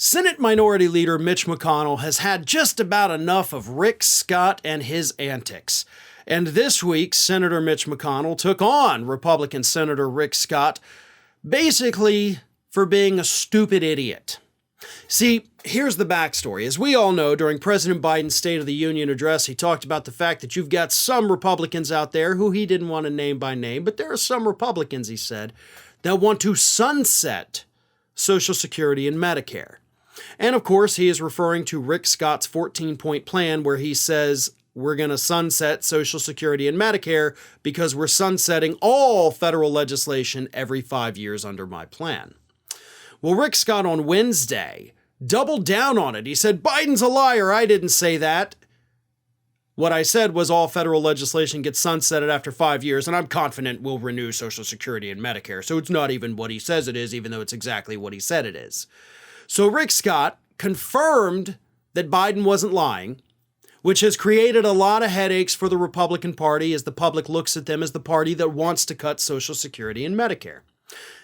Senate Minority Leader Mitch McConnell has had just about enough of Rick Scott and his antics. And this week, Senator Mitch McConnell took on Republican Senator Rick Scott, basically for being a stupid idiot. See, here's the backstory. As we all know, during President Biden's State of the Union address, he talked about the fact that you've got some Republicans out there who he didn't want to name by name, but there are some Republicans, he said, that want to sunset Social Security and Medicare. And of course, he is referring to Rick Scott's 14-point plan where he says, we're going to sunset Social Security and Medicare because we're sunsetting all federal legislation every 5 years under my plan. Well, Rick Scott on Wednesday doubled down on it. He said, Biden's a liar. I didn't say that. What I said was all federal legislation gets sunsetted after 5 years, and I'm confident we'll renew Social Security and Medicare. So it's not even what he says it is, even though it's exactly what he said it is. So Rick Scott confirmed that Biden wasn't lying, which has created a lot of headaches for the Republican Party as the public looks at them as the party that wants to cut Social Security and Medicare.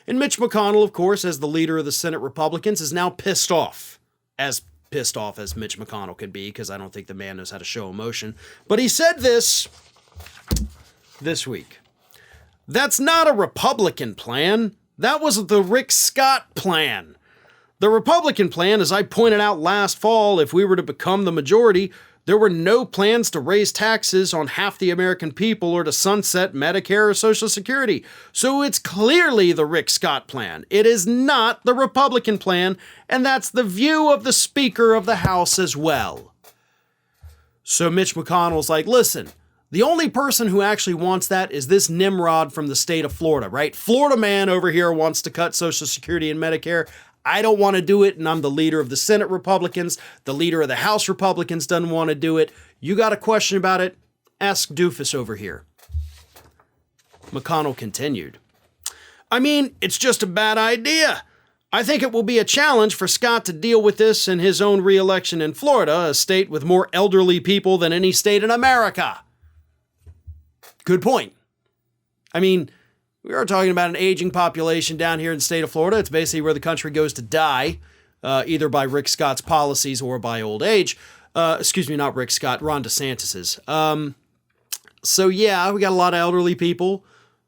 And Mitch McConnell, of course, as the leader of the Senate Republicans, is now pissed off as Mitch McConnell could be, because I don't think the man knows how to show emotion. But he said this week. That's not a Republican plan. That was the Rick Scott plan. The Republican plan, as I pointed out last fall, if we were to become the majority, there were no plans to raise taxes on half the American people or to sunset Medicare or Social Security. So it's clearly the Rick Scott plan. It is not the Republican plan, and that's the view of the Speaker of the House as well. So Mitch McConnell's like, listen, the only person who actually wants that is this Nimrod from the state of Florida, right? Florida man over here wants to cut Social Security and Medicare. I don't want to do it, and I'm the leader of the Senate Republicans. The leader of the House Republicans doesn't want to do it. You got a question about it? Ask Doofus over here. McConnell continued. I mean, it's just a bad idea. I think it will be a challenge for Scott to deal with this in his own re-election in Florida, a state with more elderly people than any state in America. Good point. I mean, we are talking about an aging population down here in the state of Florida. It's basically where the country goes to die, either by Rick Scott's policies or by old age. Not Rick Scott, Ron DeSantis's. So yeah, we got a lot of elderly people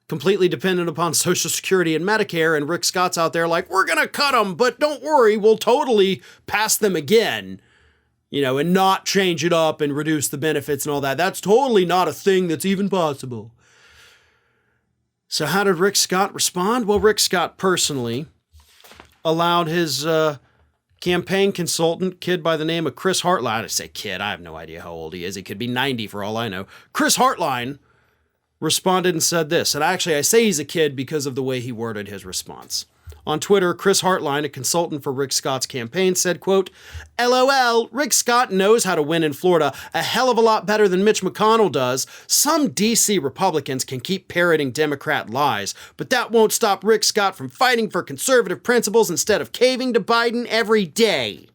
completely dependent upon Social Security and Medicare, and Rick Scott's out there like, we're going to cut them, but don't worry, we'll totally pass them again, and not change it up and reduce the benefits and all that. That's totally not a thing that's even possible. So how did Rick Scott respond? Well, Rick Scott personally allowed his campaign consultant, kid by the name of Chris Hartline. I say kid, I have no idea how old he is. He could be 90 for all I know. Chris Hartline responded and said this. And actually, I say he's a kid because of the way he worded his response. On Twitter, Chris Hartline, a consultant for Rick Scott's campaign, said, quote, LOL, Rick Scott knows how to win in Florida a hell of a lot better than Mitch McConnell does. Some DC Republicans can keep parroting Democrat lies, but that won't stop Rick Scott from fighting for conservative principles instead of caving to Biden every day.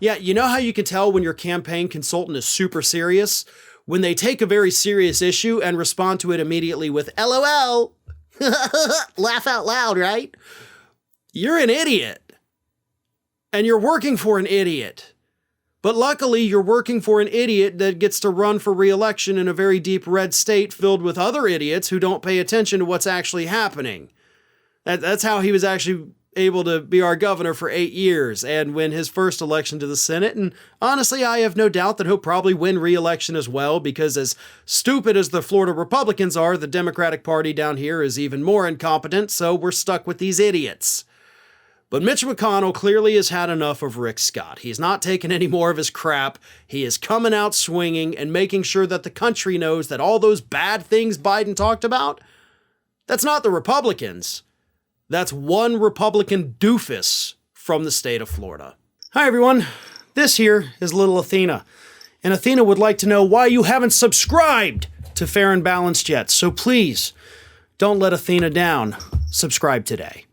Yeah, you know how you can tell when your campaign consultant is super serious? When they take a very serious issue and respond to it immediately with LOL. Laugh out loud, right? You're an idiot. And you're working for an idiot. But luckily, you're working for an idiot that gets to run for re-election in a very deep red state filled with other idiots who don't pay attention to what's actually happening. That's how he was actually able to be our governor for 8 years and win his first election to the Senate. And honestly, I have no doubt that he'll probably win re-election as well, because as stupid as the Florida Republicans are, the Democratic Party down here is even more incompetent, so we're stuck with these idiots. But Mitch McConnell clearly has had enough of Rick Scott. He's not taking any more of his crap. He is coming out swinging and making sure that the country knows that all those bad things Biden talked about, that's not the Republicans. That's one Republican doofus from the state of Florida. Hi, everyone. This here is little Athena. And Athena would like to know why you haven't subscribed to Fair and Balanced yet. So please, don't let Athena down. Subscribe today.